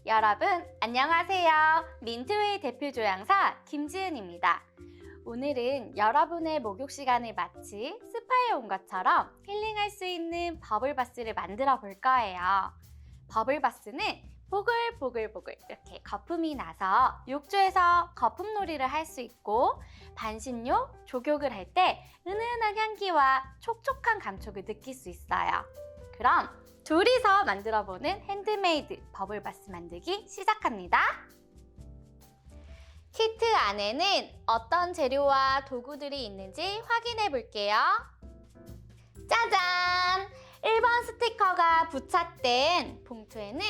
여러분 안녕하세요. 민트웨이 대표 조향사 김지은입니다. 오늘은 여러분의 목욕 시간을 마치 스파에 온 것처럼 힐링할 수 있는 버블바스를 만들어 볼 거예요. 버블바스는 보글보글보글 이렇게 거품이 나서 욕조에서 거품놀이를 할 수 있고 반신욕, 족욕을 할 때 은은한 향기와 촉촉한 감촉을 느낄 수 있어요. 그럼 둘이서 만들어보는 핸드메이드 버블바스 만들기 시작합니다. 키트 안에는 어떤 재료와 도구들이 있는지 확인해 볼게요. 짜잔! 1번 스티커가 부착된 봉투에는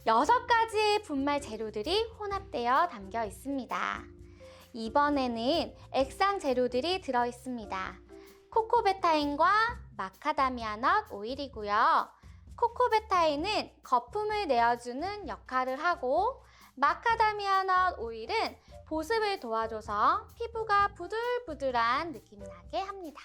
6가지의 분말 재료들이 혼합되어 담겨 있습니다. 2번에는 액상 재료들이 들어 있습니다. 코코베타인과 마카다미아 넛 오일이고요. 코코베타인은 거품을 내어주는 역할을 하고 마카다미아 넛 오일은 보습을 도와줘서 피부가 부들부들한 느낌이 나게 합니다.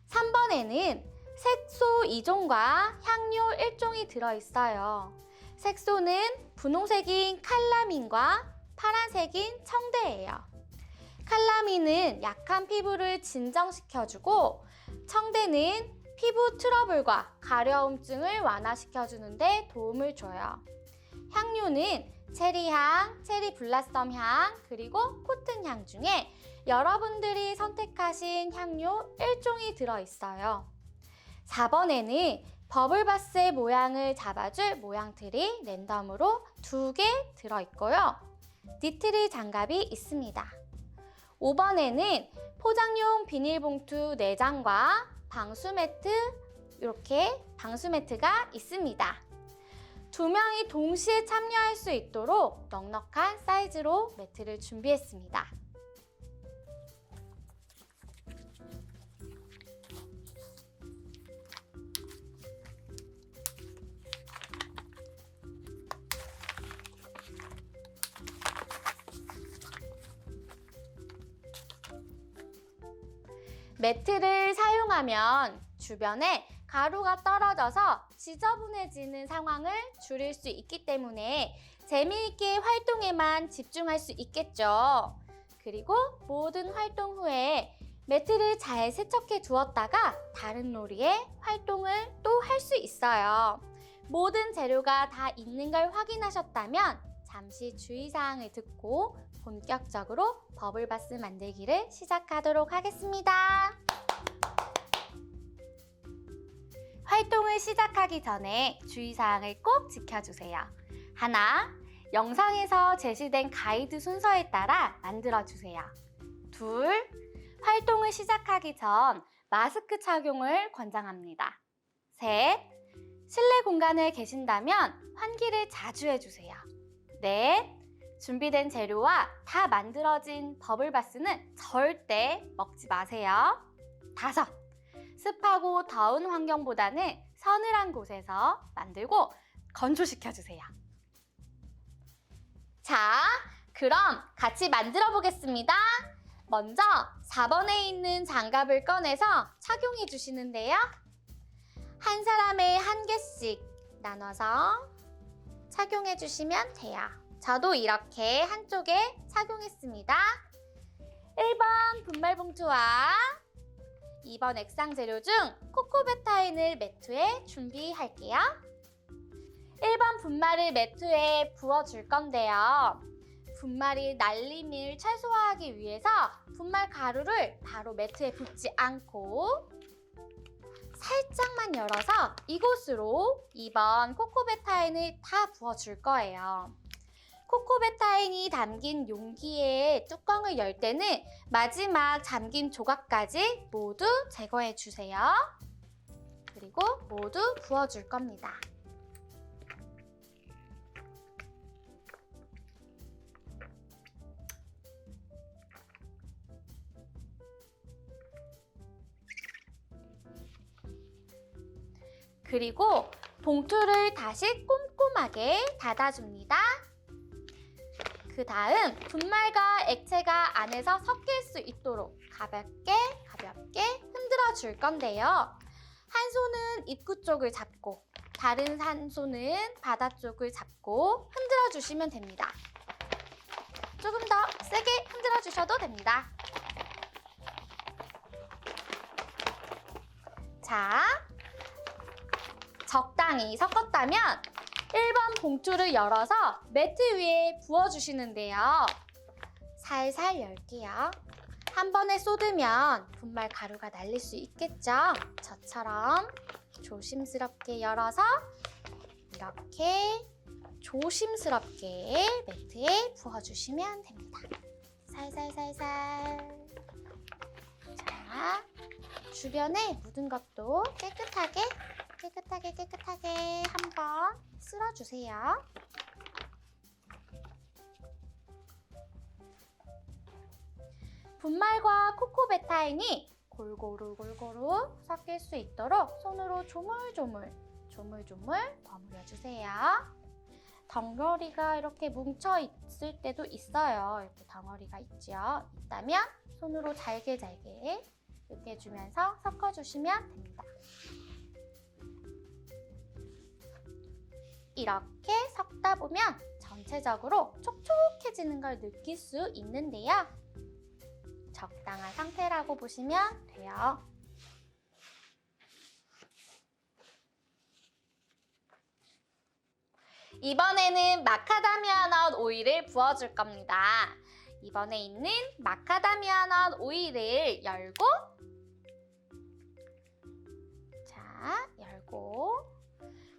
3번에는 색소 2종과 향료 1종이 들어있어요. 색소는 분홍색인 칼라민과 파란색인 청대예요. 칼라민은 약한 피부를 진정시켜주고 청대는 피부 트러블과 가려움증을 완화시켜주는 데 도움을 줘요. 향료는 체리향, 체리 블라썸 향, 그리고 코튼 향 중에 여러분들이 선택하신 향료 1종이 들어있어요. 4번에는 버블바스의 모양을 잡아줄 모양틀이 랜덤으로 2개 들어있고요. 니트릴 장갑이 있습니다. 5번에는 포장용 비닐봉투 4장과 방수매트, 이렇게 방수매트가 있습니다. 2명이 동시에 참여할 수 있도록 넉넉한 사이즈로 매트를 준비했습니다. 매트를 사용하면 주변에 가루가 떨어져서 지저분해지는 상황을 줄일 수 있기 때문에 재미있게 활동에만 집중할 수 있겠죠. 그리고 모든 활동 후에 매트를 잘 세척해 두었다가 다른 놀이에 활동을 또 할 수 있어요. 모든 재료가 다 있는 걸 확인하셨다면 잠시 주의사항을 듣고 본격적으로 버블바스 만들기를 시작하도록 하겠습니다. 활동을 시작하기 전에 주의사항을 꼭 지켜주세요. 하나, 영상에서 제시된 가이드 순서에 따라 만들어주세요. 둘, 활동을 시작하기 전 마스크 착용을 권장합니다. 셋, 실내 공간에 계신다면 환기를 자주 해주세요. 넷, 준비된 재료와 다 만들어진 버블바스는 절대 먹지 마세요. 다섯, 습하고 더운 환경보다는 서늘한 곳에서 만들고 건조시켜주세요. 자, 그럼 같이 만들어 보겠습니다. 먼저 4번에 있는 장갑을 꺼내서 착용해 주시는데요. 한 사람에 1개씩 나눠서 착용해 주시면 돼요. 저도 이렇게 한쪽에 착용했습니다. 1번 분말 봉투와 2번 액상 재료 중 코코베타인을 매트에 준비할게요. 1번 분말을 매트에 부어줄 건데요. 분말이 날림을 최소화하기 위해서 분말 가루를 바로 매트에 붓지 않고 살짝만 열어서 이곳으로 2번 코코베타인을 다 부어줄 거예요. 코코베타인이 담긴 용기의 뚜껑을 열 때는 마지막 잠긴 조각까지 모두 제거해 주세요. 그리고 모두 부어줄 겁니다. 그리고 봉투를 다시 꼼꼼하게 닫아줍니다. 그 다음 분말과 액체가 안에서 섞일 수 있도록 가볍게 흔들어 줄 건데요. 한 손은 입구 쪽을 잡고 다른 한 손은 바다 쪽을 잡고 흔들어 주시면 됩니다. 조금 더 세게 흔들어 주셔도 됩니다. 자, 적당히 섞었다면 1번 봉투를 열어서 매트 위에 부어주시는데요. 살살 열게요. 한 번에 쏟으면 분말 가루가 날릴 수 있겠죠? 저처럼 조심스럽게 열어서 이렇게 조심스럽게 매트에 부어주시면 됩니다. 살살살살. 자, 주변에 묻은 것도 깨끗하게 한번 쓸어주세요. 분말과 코코베타인이 골고루 섞일 수 있도록 손으로 조물조물 버무려주세요. 덩어리가 이렇게 뭉쳐 있을 때도 있어요. 이렇게 덩어리가 있다면 손으로 잘게 으깨주면서 섞어주시면 됩니다. 이렇게 섞다 보면 전체적으로 촉촉해지는 걸 느낄 수 있는데요. 적당한 상태라고 보시면 돼요. 이번에는 마카다미아 넛 오일을 부어줄 겁니다. 이번에 있는 마카다미아 넛 오일을 열고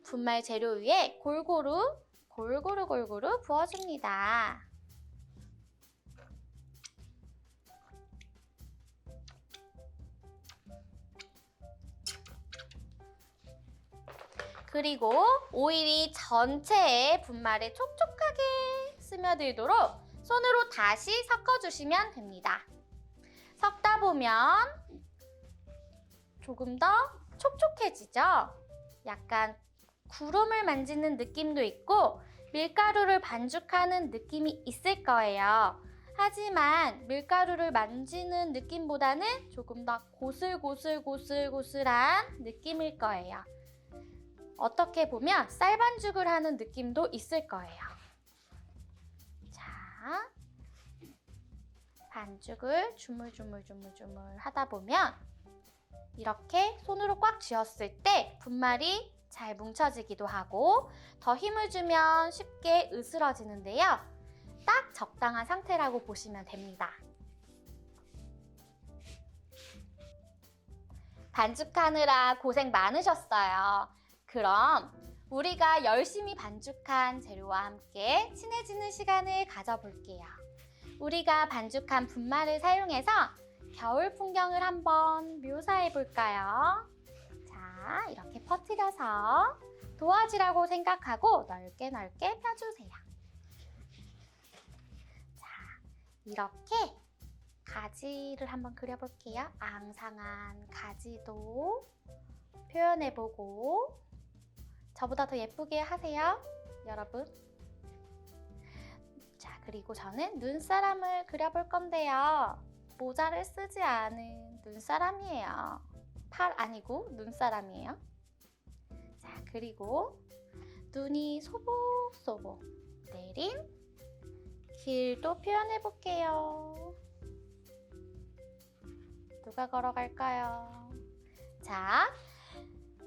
분말 재료 위에 골고루 부어줍니다. 그리고 오일이 전체에 분말에 촉촉하게 스며들도록 손으로 다시 섞어주시면 됩니다. 섞다 보면 조금 더 촉촉해지죠? 약간 구름을 만지는 느낌도 있고 밀가루를 반죽하는 느낌이 있을 거예요. 하지만 밀가루를 만지는 느낌보다는 조금 더 고슬고슬한 느낌일 거예요. 어떻게 보면 쌀반죽을 하는 느낌도 있을 거예요. 자, 반죽을 주물주물 하다 보면 이렇게 손으로 꽉 쥐었을 때 분말이 잘 뭉쳐지기도 하고 더 힘을 주면 쉽게 으스러지는데요. 딱 적당한 상태라고 보시면 됩니다. 반죽하느라 고생 많으셨어요. 그럼 우리가 열심히 반죽한 재료와 함께 친해지는 시간을 가져볼게요. 우리가 반죽한 분말을 사용해서 겨울 풍경을 한번 묘사해 볼까요? 자, 이렇게 퍼뜨려서 도화지라고 생각하고 넓게 펴주세요. 자, 이렇게 가지를 한번 그려볼게요. 앙상한 가지도 표현해보고 저보다 더 예쁘게 하세요, 여러분. 자, 그리고 저는 눈사람을 그려볼 건데요. 모자를 쓰지 않은 눈사람이에요. 팔 아니고 눈사람이에요. 자, 그리고 눈이 소복소복 내린 길도 표현해볼게요. 누가 걸어갈까요? 자,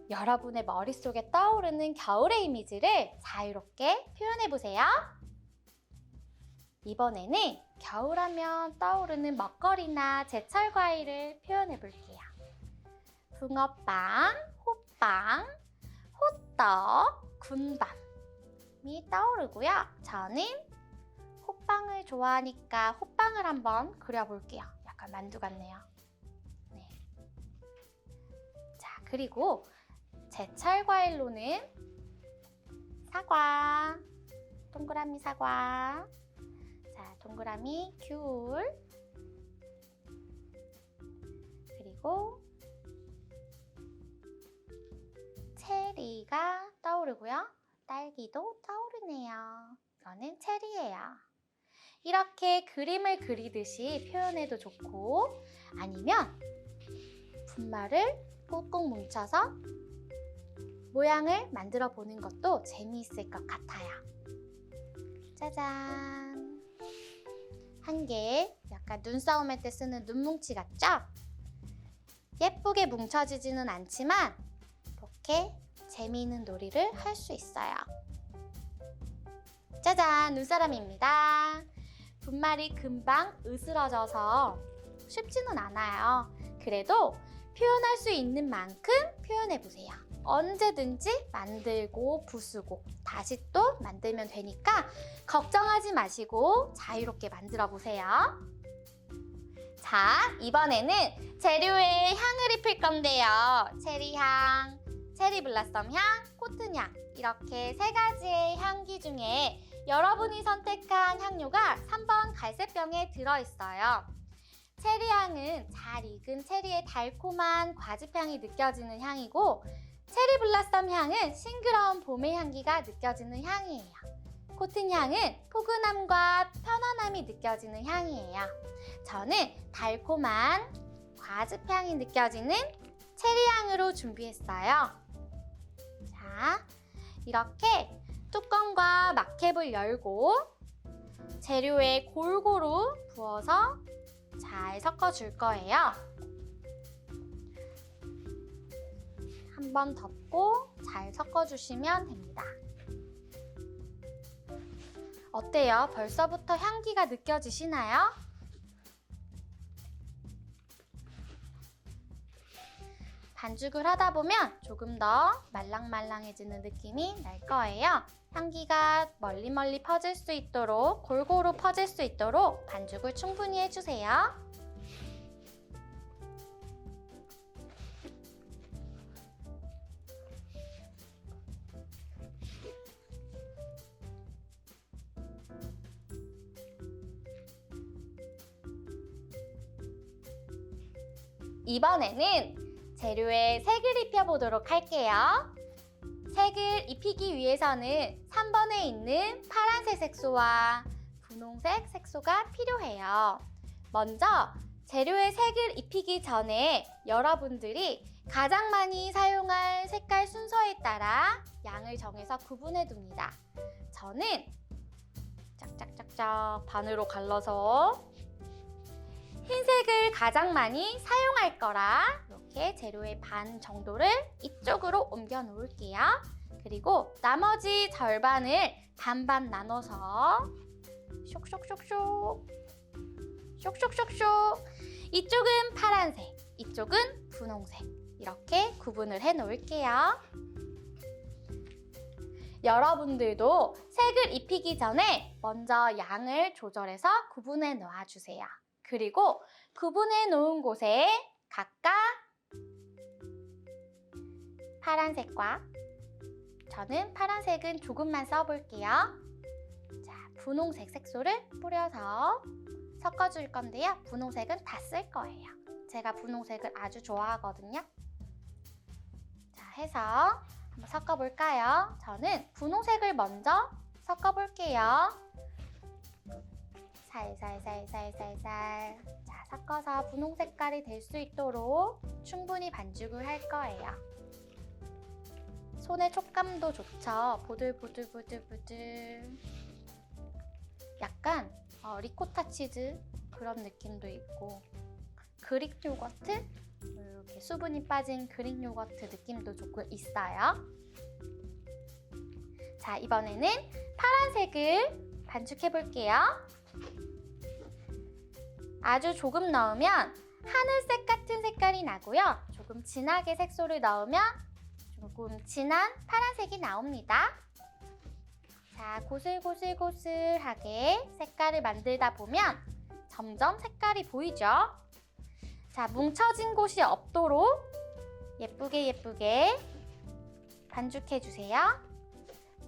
여러분의 머릿속에 떠오르는 겨울의 이미지를 자유롭게 표현해보세요. 이번에는 겨울하면 떠오르는 먹거리나 제철 과일을 표현해볼게요. 붕어빵, 호빵, 호떡, 군밤이 떠오르고요. 저는 호빵을 좋아하니까 호빵을 한번 그려볼게요. 약간 만두 같네요. 네. 자, 그리고 제철 과일로는 사과, 동그라미 사과, 자, 동그라미 귤, 그리고 체리가 떠오르고요. 딸기도 떠오르네요. 이거는 체리예요. 이렇게 그림을 그리듯이 표현해도 좋고 아니면 분말을 꾹꾹 뭉쳐서 모양을 만들어 보는 것도 재미있을 것 같아요. 짜잔! 한 개, 약간 눈싸움 할 때 쓰는 눈뭉치 같죠? 예쁘게 뭉쳐지지는 않지만 이렇게 재미있는 놀이를 할 수 있어요. 짜잔! 눈사람입니다. 분말이 금방 으스러져서 쉽지는 않아요. 그래도 표현할 수 있는 만큼 표현해보세요. 언제든지 만들고 부수고 다시 또 만들면 되니까 걱정하지 마시고 자유롭게 만들어 보세요. 자, 이번에는 재료에 향을 입힐 건데요. 체리향, 체리 블라썸 향, 코튼 향 이렇게 세 가지의 향기 중에 여러분이 선택한 향료가 3번 갈색병에 들어있어요. 체리향은 잘 익은 체리의 달콤한 과즙향이 느껴지는 향이고 체리 블라썸 향은 싱그러운 봄의 향기가 느껴지는 향이에요. 코튼 향은 포근함과 편안함이 느껴지는 향이에요. 저는 달콤한 과즙향이 느껴지는 체리향으로 준비했어요. 자, 이렇게 뚜껑과 막캡을 열고 재료에 골고루 부어서 잘 섞어줄 거예요. 한 번 덮고 잘 섞어주시면 됩니다. 어때요? 벌써부터 향기가 느껴지시나요? 반죽을 하다 보면 조금 더 말랑말랑해지는 느낌이 날 거예요. 향기가 멀리 퍼질 수 있도록 골고루 퍼질 수 있도록 반죽을 충분히 해주세요. 이번에는 재료에 색을 입혀보도록 할게요. 색을 입히기 위해서는 3번에 있는 파란색 색소와 분홍색 색소가 필요해요. 먼저 재료에 색을 입히기 전에 여러분들이 가장 많이 사용할 색깔 순서에 따라 양을 정해서 구분해 둡니다. 저는 짝짝짝짝 반으로 갈라서 흰색을 가장 많이 사용할 거라 이렇게 재료의 반 정도를 이쪽으로 옮겨 놓을게요. 그리고 나머지 절반을 반반 나눠서 쇽쇽쇽쇽 쇽쇽쇽쇽 이쪽은 파란색, 이쪽은 분홍색 이렇게 구분을 해 놓을게요. 여러분들도 색을 입히기 전에 먼저 양을 조절해서 구분해 놓아주세요. 그리고 구분해 놓은 곳에 각각 파란색과 저는 파란색은 조금만 써볼게요. 자, 분홍색 색소를 뿌려서 섞어줄 건데요. 분홍색은 다 쓸 거예요. 제가 분홍색을 아주 좋아하거든요. 자, 해서 한번 섞어볼까요? 저는 분홍색을 먼저 섞어볼게요. 살살살살살살 자, 섞어서 분홍 색깔이 될 수 있도록 충분히 반죽을 할 거예요. 손의 촉감도 좋죠? 보들보들보들보들 약간 리코타 치즈 그런 느낌도 있고 그릭 요거트 이렇게 수분이 빠진 그릭 요거트 느낌도 조금 있어요. 자, 이번에는 파란색을 반죽해 볼게요. 아주 조금 넣으면 하늘색 같은 색깔이 나고요. 조금 진하게 색소를 넣으면 조금 진한 파란색이 나옵니다. 자, 고슬고슬고슬하게 색깔을 만들다 보면 점점 색깔이 보이죠? 자, 뭉쳐진 곳이 없도록 예쁘게 반죽해주세요.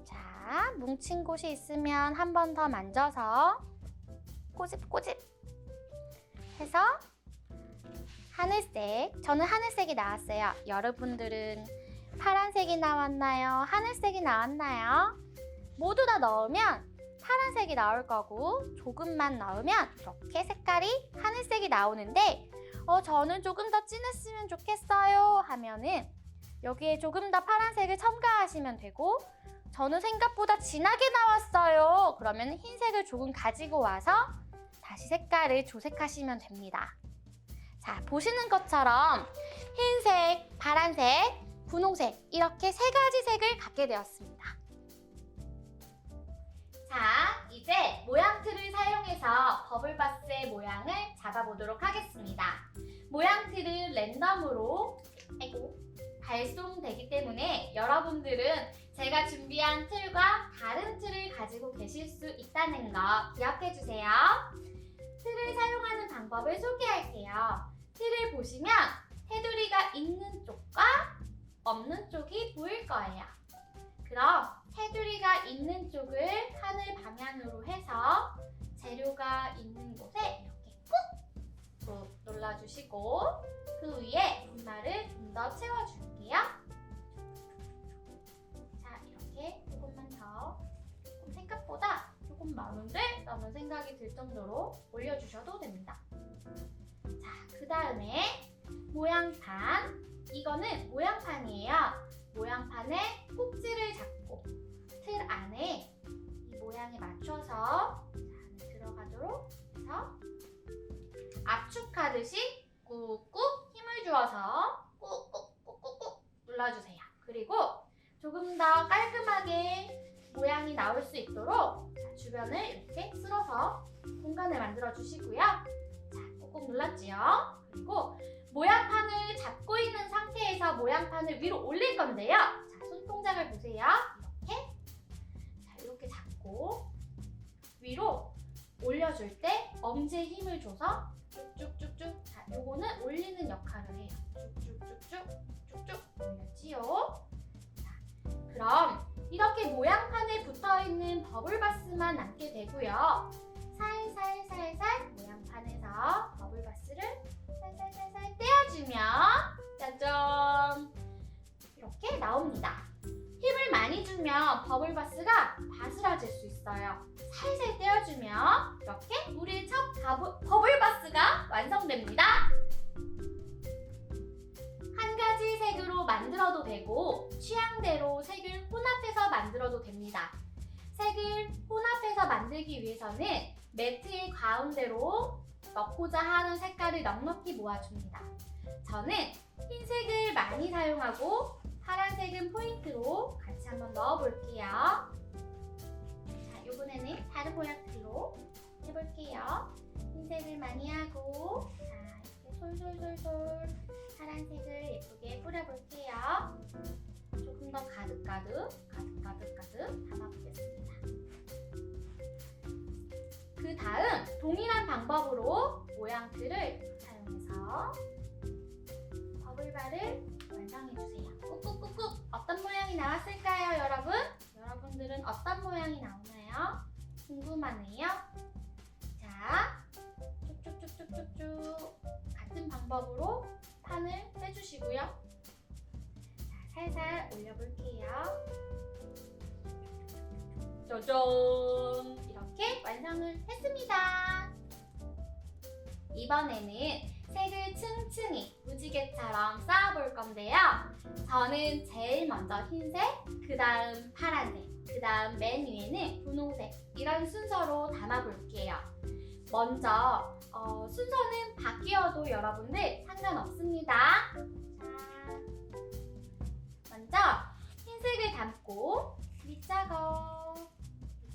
자, 뭉친 곳이 있으면 한 번 더 만져서 꼬집꼬집 해서 하늘색, 저는 하늘색이 나왔어요. 여러분들은 파란색이 나왔나요? 하늘색이 나왔나요? 모두 다 넣으면 파란색이 나올 거고 조금만 넣으면 이렇게 색깔이 하늘색이 나오는데 저는 조금 더 진했으면 좋겠어요 하면은 여기에 조금 더 파란색을 첨가하시면 되고 저는 생각보다 진하게 나왔어요. 그러면 흰색을 조금 가지고 와서 다시 색깔을 조색하시면 됩니다. 자, 보시는 것처럼 흰색, 파란색, 분홍색 이렇게 세 가지 색을 갖게 되었습니다. 자, 이제 모양 틀을 사용해서 버블바스의 모양을 잡아보도록 하겠습니다. 모양 틀은 랜덤으로 발송되기 때문에 여러분들은 제가 준비한 틀과 다른 틀을 가지고 계실 수 있다는 거 기억해 주세요. 틀을 사용하는 방법을 소개할게요. 틀을 보시면 테두리가 있는 쪽과 없는 쪽이 보일 거예요. 그럼 테두리가 있는 쪽을 하늘 방향으로 해서 재료가 있는 곳에 이렇게 꾹 눌러주시고 그 위에 분말을 좀 더 채워줄게요. 자, 이렇게 조금만 더 생각보다 조금 많은데? 라는 생각이 들 정도로 올려주셔도 됩니다. 자, 그 다음에 모양판. 이거는 모양판이에요. 모양판에 꼭지를 잡고 틀 안에 이 모양에 맞춰서 안에 들어가도록 해서 압축하듯이 꾹꾹 힘을 주어서 꾹꾹꾹꾹꾹 눌러주세요. 그리고 조금 더 깔끔하게 모양이 나올 수 있도록 주변을 이렇게 쓸어서 공간을 만들어 주시고요. 자, 꾹꾹 눌렀지요. 그리고 모양판을 잡고 있는 상태에서 모양판을 위로 올릴 건데요. 자, 손동작을 보세요. 이렇게. 자, 이렇게 잡고 위로 올려줄 때 엄지에 힘을 줘서 쭉쭉쭉쭉. 자, 요거는 올리는 역할을 해요. 쭉쭉쭉쭉 올렸지요. 자, 그럼 이렇게 모양판에 붙어있는 버블바스만 남게 되고요. 살살살살 모양판에서 버블바스를 살살살살 떼어주면 짜잔! 이렇게 나옵니다. 힘을 많이 주면 버블바스가 바스라질 수 있어요. 살살 떼어주면 이렇게 우리의 첫 버블바스가 완성됩니다. 한 가지 색으로 만들어도 되고 취향대로 색을 혼합해서 만들어도 됩니다. 색을 혼합해서 만들기 위해서는 매트의 가운데로 넣고자 하는 색깔을 넉넉히 모아줍니다. 저는 흰색을 많이 사용하고 파란색은 포인트로 같이 한번 넣어볼게요. 자, 이번에는 다른 모양들로 해볼게요. 흰색을 많이 하고 자, 이렇게 솔솔솔솔 파란색을 예쁘게 뿌려볼게요. 조금 더 가득가득 담아보겠습니다. 그 다음 동일한 방법으로 모양틀을 사용해서 버블바를 완성해주세요. 꾹꾹꾹꾹 어떤 모양이 나왔을까요, 여러분? 여러분들은 어떤 모양이 나오나요? 궁금하네요. 자, 쭉쭉쭉쭉쭉쭉 같은 방법으로 판을 빼주시고요. 자, 살살 올려볼게요. 짜잔! 이렇게 완성을 했습니다. 이번에는 색을 층층이 무지개처럼 쌓아볼 건데요. 저는 제일 먼저 흰색, 그 다음 파란색, 그 다음 맨 위에는 분홍색 이런 순서로 담아볼게요. 먼저 순서는 바뀌어도 여러분들 상관없습니다. 자, 먼저 흰색을 담고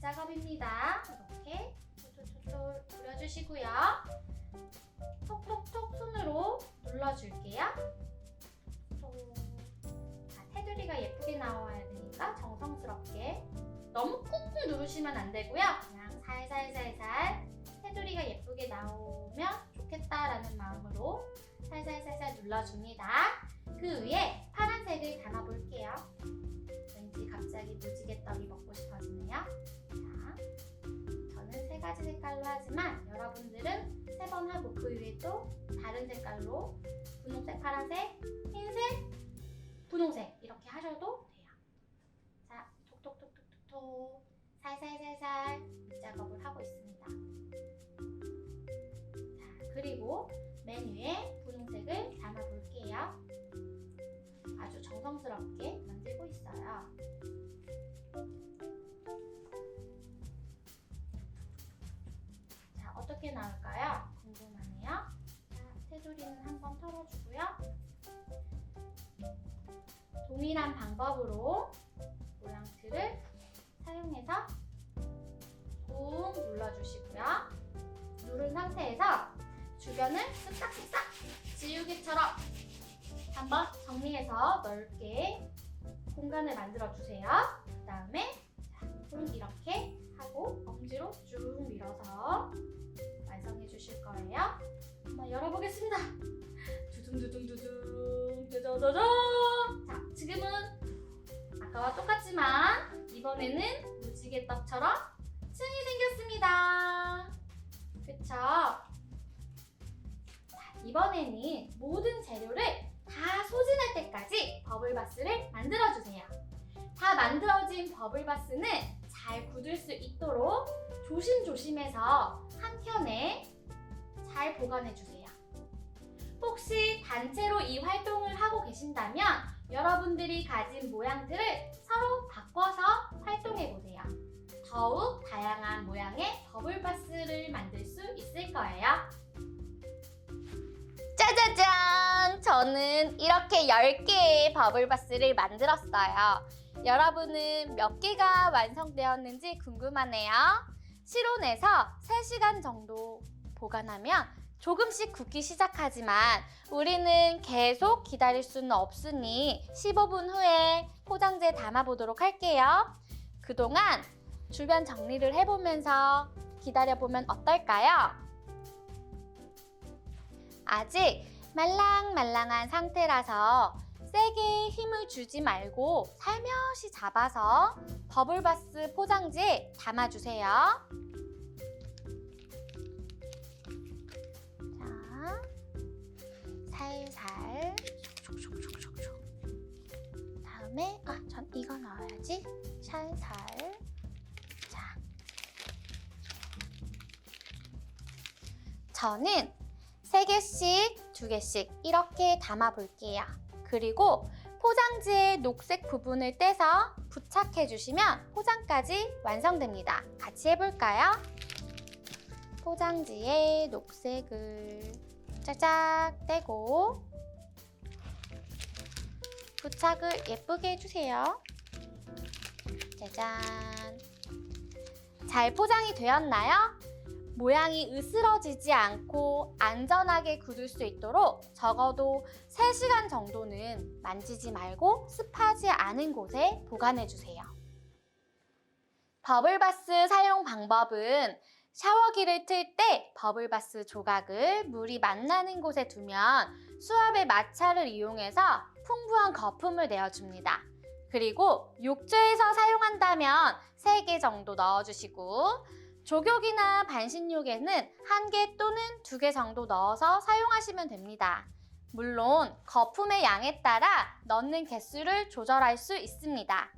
밑작업입니다. 이렇게 툴툴툴툴 뿌려주시고요. 톡톡톡 손으로 눌러줄게요. 자, 테두리가 예쁘게 나와야 되니까 정성스럽게 너무 꾹꾹 누르시면 안 되고요. 그냥 살살살살 테두리가 예쁘게 나오면 좋겠다라는 마음으로 살살살살 눌러줍니다. 그 위에 파란색을 담아볼게요. 왠지 갑자기 무지개떡이 먹고 싶어지네요. 자, 저는 세 가지 색깔로 하지만 여러분들은 3번 하고 그 위에 또 다른 색깔로 분홍색, 파란색, 흰색, 분홍색 이렇게 하셔도 돼요. 자, 톡톡톡톡톡톡 살살살살 밑작업을 하고 있습니다. 자, 그리고 맨 위에 분홍색을 담아볼게요. 아주 모범스럽게 만들고 있어요. 자, 어떻게 나올까요? 궁금하네요. 자, 테두리는 한번 털어주고요. 동일한 방법으로 모양틀을 사용해서 꾹 눌러주시고요. 누른 상태에서 주변을 쓱싹쓱싹 지우개처럼 한번 정리해서 넓게 공간을 만들어주세요. 그 다음에 손 이렇게 하고 엄지로 쭉 밀어서 완성해 주실 거예요. 한번 열어보겠습니다. 두둥두둥두둥 짜자자잔. 자, 지금은 아까와 똑같지만 이번에는 무지개떡처럼 층이 생겼습니다. 그쵸? 자, 이번에는 모든 재료를 다 소진할 때까지 버블바스를 만들어주세요. 다 만들어진 버블바스는 잘 굳을 수 있도록 조심조심해서 한 켠에 잘 보관해주세요. 혹시 단체로 이 활동을 하고 계신다면 여러분들이 가진 모양들을 서로 바꿔서 활동해보세요. 더욱 다양한 모양의 버블바스를 만들 수 있을 거예요. 짜자잔! 저는 이렇게 10개의 버블바스를 만들었어요. 여러분은 몇 개가 완성되었는지 궁금하네요. 실온에서 3시간 정도 보관하면 조금씩 굳기 시작하지만 우리는 계속 기다릴 수는 없으니 15분 후에 포장재에 담아보도록 할게요. 그동안 주변 정리를 해보면서 기다려보면 어떨까요? 아직 말랑말랑한 상태라서 세게 힘을 주지 말고 살며시 잡아서 버블바스 포장지에 담아주세요. 자, 살살 다음에 전 이거 넣어야지. 살살. 자, 저는 3개씩, 2개씩 이렇게 담아볼게요. 그리고 포장지의 녹색 부분을 떼서 부착해 주시면 포장까지 완성됩니다. 같이 해볼까요? 포장지에 녹색을 짝짝 떼고 부착을 예쁘게 해주세요. 짜잔! 잘 포장이 되었나요? 모양이 으스러지지 않고 안전하게 굳을 수 있도록 적어도 3시간 정도는 만지지 말고 습하지 않은 곳에 보관해주세요. 버블바스 사용 방법은 샤워기를 틀 때 버블바스 조각을 물이 만나는 곳에 두면 수압의 마찰을 이용해서 풍부한 거품을 내어줍니다. 그리고 욕조에서 사용한다면 3개 정도 넣어주시고 조격이나 반신욕에는 1개 또는 2개 정도 넣어서 사용하시면 됩니다. 물론 거품의 양에 따라 넣는 개수를 조절할 수 있습니다.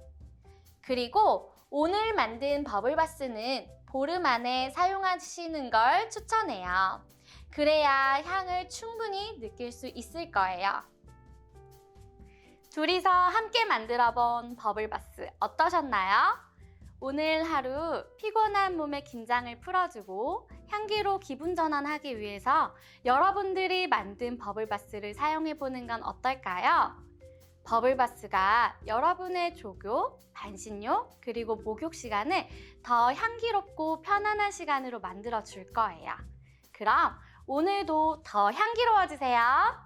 그리고 오늘 만든 버블바스는 보름 안에 사용하시는 걸 추천해요. 그래야 향을 충분히 느낄 수 있을 거예요. 둘이서 함께 만들어본 버블바스 어떠셨나요? 오늘 하루 피곤한 몸의 긴장을 풀어주고 향기로 기분 전환하기 위해서 여러분들이 만든 버블바스를 사용해보는 건 어떨까요? 버블바스가 여러분의 조교, 반신욕, 그리고 목욕 시간을 더 향기롭고 편안한 시간으로 만들어 줄 거예요. 그럼 오늘도 더 향기로워지세요.